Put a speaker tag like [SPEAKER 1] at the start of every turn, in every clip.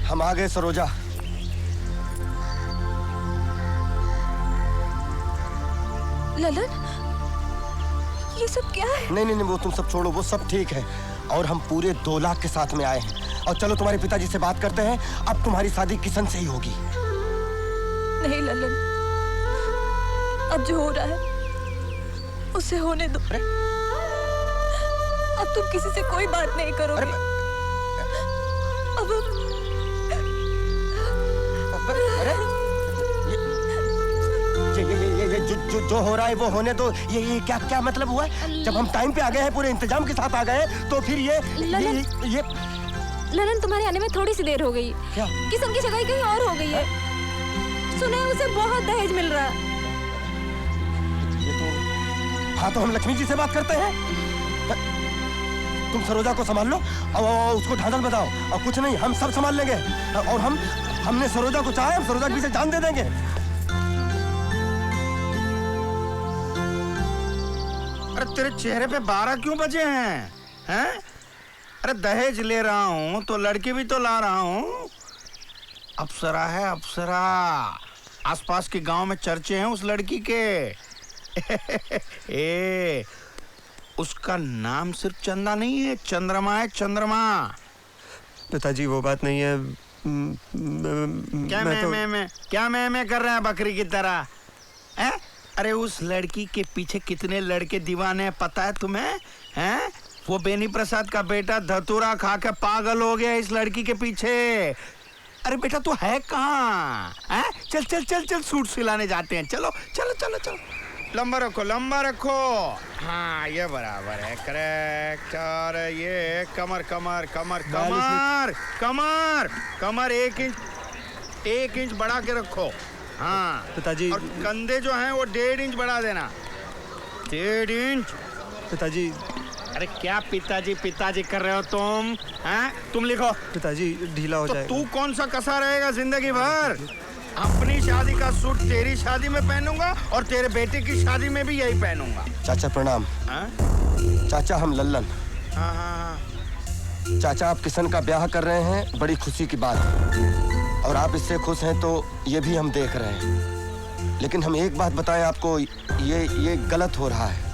[SPEAKER 1] हम आ गए सरोजा।
[SPEAKER 2] ललन, ये सब क्या है?
[SPEAKER 1] नहीं नहीं नहीं, वो तुम सब छोड़ो, वो सब ठीक है। और हम पूरे 2 लाख के साथ में आए हैं। और चलो तुम्हारे पिताजी से बात करते हैं। अब तुम्हारी शादी किशन से ही होगी।
[SPEAKER 2] नहीं ललन, अब जो हो रहा है उसे होने दो। अब तुम किसी से कोई बात नहीं करोगे। अब
[SPEAKER 1] ये जो हो रहा है वो होने दो। ये क्या मतलब हुआ है? जब हम टाइम पे आ गए हैं, पूरे इंतजाम के साथ आ गए हैं, तो फिर ये
[SPEAKER 2] ललन, तुम्हारे आने में थोड़ी सी देर हो गई।
[SPEAKER 1] क्या?
[SPEAKER 2] किशन की जगह कहीं और हो गई है। सुना है उसे बहुत दहेज मिल रहा है।
[SPEAKER 1] हाँ, तो हम लक्ष्मी जी से बात करते हैं। तुम सरोजा को संभाल लो और उसको ढांढल बताओ। और कुछ नहीं, हम सब संभाल लेंगे। और हमने सरोजा को चाहा, हम सरोजा के पीछे जान दे देंगे।
[SPEAKER 3] अरे तेरे चेहरे पे 12 क्यों बजे हैं? हैं? अरे दहेज ले रहा हूँ तो लड़की भी तो ला रहा हूँ। अप्सरा है, अप्सरा। आसपास के गांव में चर्चे हैं उस लड़की के। ए, उसका नाम सिर्फ चंदा नहीं है, चंद्रमा है, चंद्रमा।
[SPEAKER 1] पिताजी वो बात नहीं है।
[SPEAKER 3] क्या मैं कर रहा है बकरी की तरह? हैं? अरे उस लड़की के पीछे कितने लड़के दीवाने हैं पता है तुम्हें? हैं? वो बेनी प्रसाद का बेटा धतूरा खा के पागल हो गया इस लड़की के पीछे। अरे बेटा तू है कहाँ? चल चल चल चल, सूट सिलाने जाते हैं। चलो चलो चलो चलो, लंबा रखो, लंबा रखो। हाँ ये बराबर है, करेक्ट। और ये कमर कमर कमर कमर कमर कमर 1 इंच बढ़ा के रखो। हाँ
[SPEAKER 1] पिताजी।
[SPEAKER 3] और कंधे जो हैं वो 1.5 इंच बढ़ा देना। 1.5 इंच।
[SPEAKER 1] पिताजी।
[SPEAKER 3] अरे क्या पिताजी पिताजी कर रहे हो तुम? हैं? तुम लिखो।
[SPEAKER 1] पिताजी ढीला हो जाएगा।
[SPEAKER 3] तू कौन सा कसा रहेगा जिंदगी भर? अपनी शादी का सूट तेरी शादी में पहनूंगा और तेरे बेटे की शादी में भी यही पहनूंगा।
[SPEAKER 1] चाचा प्रणाम। चाचा हम लल्लन।
[SPEAKER 3] हाँ हाँ।
[SPEAKER 1] चाचा आप किशन का ब्याह कर रहे हैं, बड़ी खुशी की बात। और आप इससे खुश हैं तो ये भी हम देख रहे हैं। लेकिन हम एक बात बताएं आपको, ये गलत हो रहा है।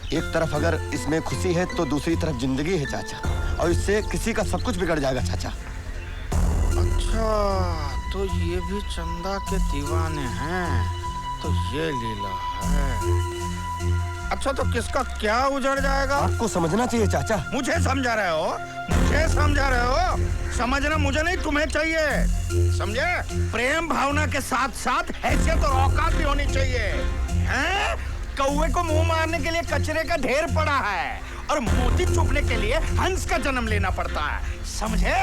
[SPEAKER 1] एक तरफ अगर इसमें खुशी है तो दूसरी तरफ जिंदगी है चाचा, और इससे किसी का सब कुछ बिगड़ जाएगा चाचा।
[SPEAKER 3] अच्छा तो ये भी चंदा के दीवाने हैं, तो ये लीला है। अच्छा तो किसका क्या उजड़ जाएगा?
[SPEAKER 1] आपको समझना चाहिए चाचा।
[SPEAKER 3] मुझे समझा रहे हो? मुझे समझा रहे हो? समझना मुझे नहीं तुम्हें चाहिए, समझे? प्रेम भावना के साथ साथ हैसियत और औकात भी होनी चाहिए। हैं? कौवे को मुंह मारने के लिए कचरे का ढेर पड़ा है और मोती चुपने के लिए हंस का जन्म लेना पड़ता है, समझे?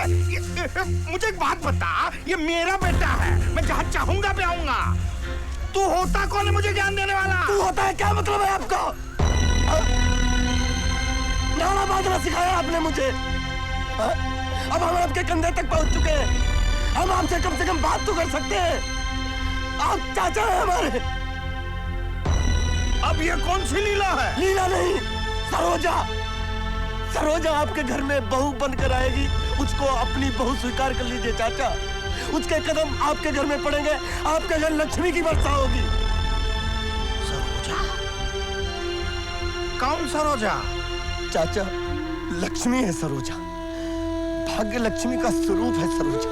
[SPEAKER 3] मुझे एक बात बता, ये मेरा बेटा है, मैं जहाँ चाहूंगा भी आऊंगा। तू होता कौन है मुझे ज्ञान देने वाला?
[SPEAKER 1] तू होता है क्या मतलब है आपका? नाना बाजना सिखाया आपने मुझे। अब हम आपके कंधे तक पहुंच चुके हैं। हम आपसे कम से कम बात तो कर सकते हैं। आप चाचा हैं हमारे।
[SPEAKER 3] अब ये कौन सी लीला है?
[SPEAKER 1] लीला नहीं, सरोजा। सरोजा आपके घर में बहू बनकर आएगी, उसको अपनी बहू स्वीकार कर लीजिए चाचा। उसके कदम आपके घर में पड़ेंगे, आपके घर लक्ष्मी की वर्षा होगी।
[SPEAKER 3] सरोजा? कौन सरोजा?
[SPEAKER 1] चाचा लक्ष्मी है सरोजा, भाग्य लक्ष्मी का स्वरूप है सरोजा।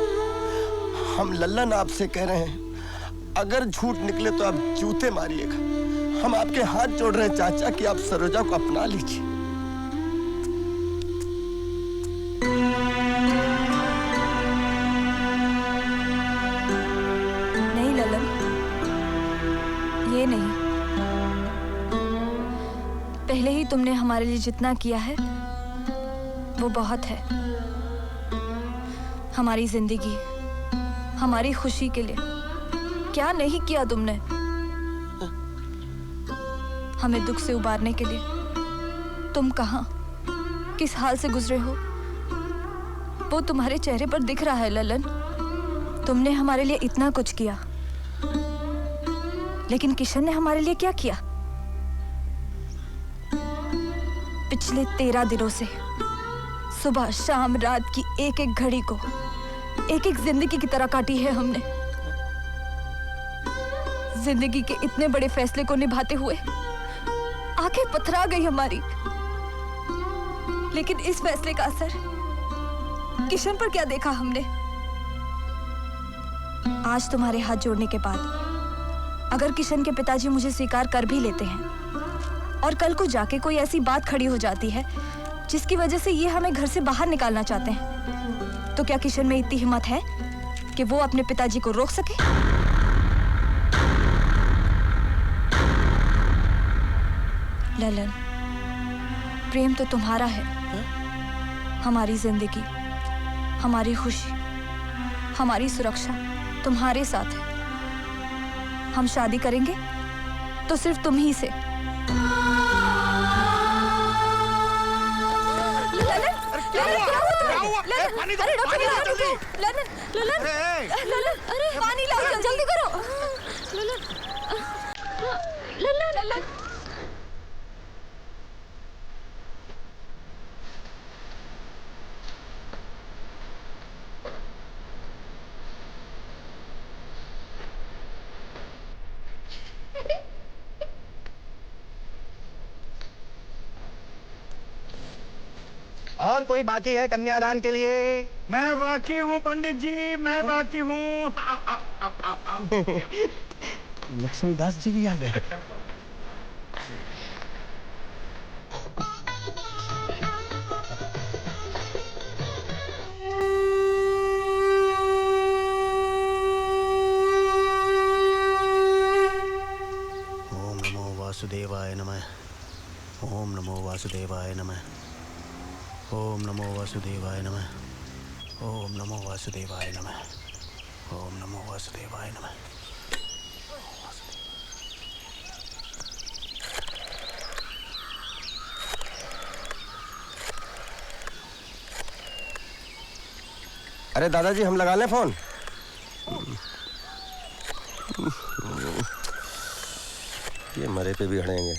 [SPEAKER 1] हम लल्लन आपसे कह रहे हैं, अगर झूठ निकले तो आप जूते मारिएगा। हम आपके हाथ जोड़ रहे हैं चाचा कि आप सरोजा को अपना लीजिए।
[SPEAKER 2] नहीं ललन, ये नहीं। पहले ही तुमने हमारे लिए जितना किया है वो बहुत है। हमारी जिंदगी, हमारी खुशी के लिए क्या नहीं किया तुमने? हमें दुख से उबारने के लिए तुम कहां, किस हाल से गुजरे हो, वो तुम्हारे चेहरे पर दिख रहा है ललन। तुमने हमारे लिए इतना कुछ किया, लेकिन किशन ने हमारे लिए क्या किया? पिछले 13 दिनों से सुबह शाम रात की एक एक घड़ी को एक एक जिंदगी की तरह काटी है हमने। जिंदगी के इतने बड़े फैसले को निभाते हुए आंखें पथरा गई हमारी। लेकिन इस फैसले का असर किशन पर क्या देखा हमने? आज तुम्हारे हाथ जोड़ने के बाद अगर किशन के पिताजी मुझे स्वीकार कर भी लेते हैं और कल को जाके कोई ऐसी बात खड़ी हो जाती है जिसकी वजह से ये हमें घर से बाहर निकालना चाहते हैं, तो क्या किशन में इतनी हिम्मत है कि वो अपने पिताजी को रोक सके? ललन, प्रेम तो तुम्हारा है। हमारी जिंदगी, हमारी खुशी, हमारी सुरक्षा तुम्हारे साथ है। हम शादी करेंगे तो सिर्फ तुम ही से। अरे पानी लाओ, जल्दी करो। ललन,
[SPEAKER 4] और कोई बाकी है कन्यादान के लिए?
[SPEAKER 3] मैं बाकी हूँ पंडित जी, मैं बाकी हूँ।
[SPEAKER 4] लक्ष्मीदास जी भी आ गए।
[SPEAKER 5] ओम नमो वासुदेवाय नमः। ओम नमो वासुदेवाय नमः। ओम नमो वासुदेवाय नमः। ओम नमो वासुदेवाय नमः। ओम नमो वासुदेवाय नमः।
[SPEAKER 1] अरे दादाजी, हम लगा लें फोन? ये मरे पे भी अड़ेंगे।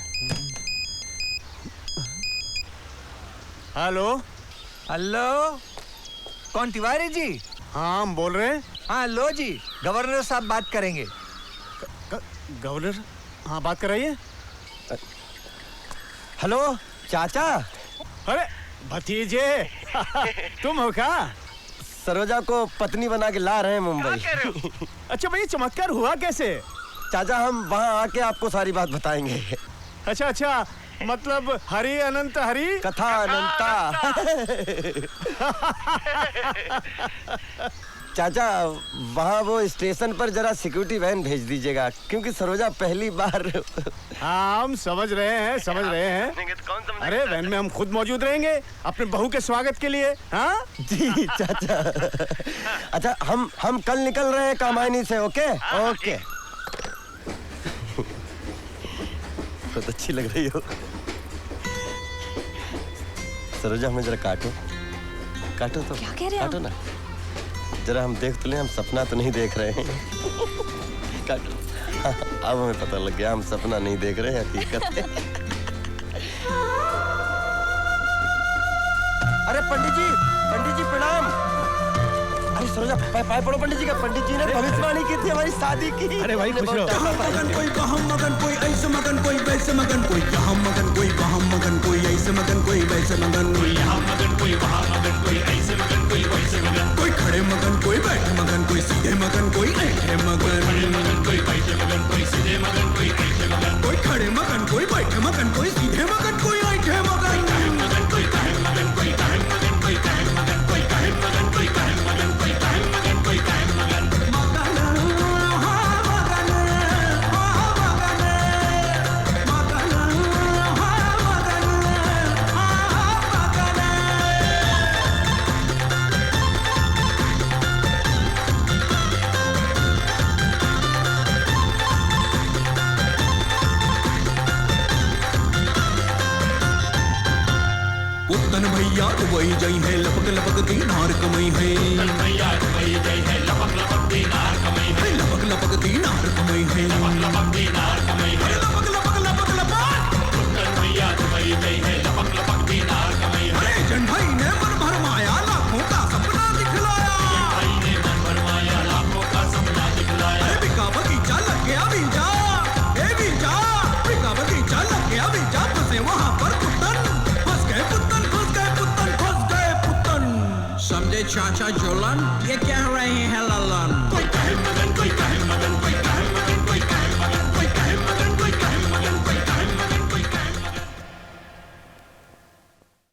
[SPEAKER 6] हेलो हेलो, कौन तिवारी जी?
[SPEAKER 5] हाँ, हम बोल रहे हैं।
[SPEAKER 6] हाँ लो जी, गवर्नर साहब बात करेंगे।
[SPEAKER 5] गवर्नर? हाँ, बात कर रही है।
[SPEAKER 1] हेलो चाचा।
[SPEAKER 5] अरे भतीजे, तुम हो क्या?
[SPEAKER 1] सरोजा को पत्नी बना के ला रहे हैं मुंबई।
[SPEAKER 5] अच्छा भाई, चमत्कार हुआ कैसे?
[SPEAKER 1] चाचा, हम वहाँ आके आपको सारी बात बताएंगे।
[SPEAKER 5] अच्छा अच्छा, मतलब हरि अनंत हरि
[SPEAKER 1] कथा अनंता। चाचा, वहाँ वो स्टेशन पर जरा सिक्योरिटी वैन भेज दीजिएगा, क्योंकि सरोजा पहली बार।
[SPEAKER 5] हाँ, हम समझ रहे हैं, समझ रहे हैं। अरे वैन में हम खुद मौजूद रहेंगे अपने बहू के स्वागत के लिए। हाँ
[SPEAKER 1] जी चाचा। अच्छा, हम कल निकल रहे हैं कामायनी से। Okay okay. बहुत अच्छी लग रही हो सरोजा। हमें जरा काटो काटो तो।
[SPEAKER 2] क्या कह रहे हैं
[SPEAKER 1] काटो ना जरा, हम देख तो लें, हम सपना तो नहीं देख रहे हैं। काटो। हाँ, अब हमें पता लग गया, हम सपना नहीं देख रहे हैं, हकीकत है। अरे पंडित जी प्रणाम। अरे सरोजा, पाए पड़ो पंडित जी का। पंडित जी ने भविष्यवाणी की थी हमारी शादी की।
[SPEAKER 5] अरे भाई, खुश रहो।
[SPEAKER 7] मगन कोई वहाँ मगन, कोई ऐसे मगन, कोई वैसे मगन, कोई यहाँ मगन, कोई वहाँ मगन, कोई ऐसे मगन, कोई वैसे मगन, कोई यहाँ मगन, कोई वहाँ मगन, कोई ऐसे मगन, कोई वैसे मगन, कोई खड़े मगन, कोई बैठे मगन, कोई सीधे मगन, कोई ऐठे मगन, खड़े मगन, कोई बैठे मगन, कोई सीधे मगन, कोई ऐठे मगन, कोई खड़े मगन, कोई बैठे मगन, कोई सीधे मगन, कोई ऐठे मगन, कोई काहे मगन, कोई काहे मगन, कोई काहे मगन, कोई काहे मगन, कोई काहे मगन, कोई काहे मगन, कोई काहे मगन, कोई उत्तन भैया वही जई है, लपक लपक दीनार कमई है। उत्तन भैया वही जई है, लपक लपक दीनार कमई है। लपक लपक दीनार कमई है। लपक लपक दीनार कमई है। लपक लपक लपक लपक। उत्तन भैया वही जई है, लपक लपक दीनार कमई है। अरे जन भाई ने मन भरमाया, लाखों का सपना दिखलाया। जन भाई ने चाचा जोलन ये क्या रहे हैं ललन कोई कहे मगन कोई कहे मगन कोई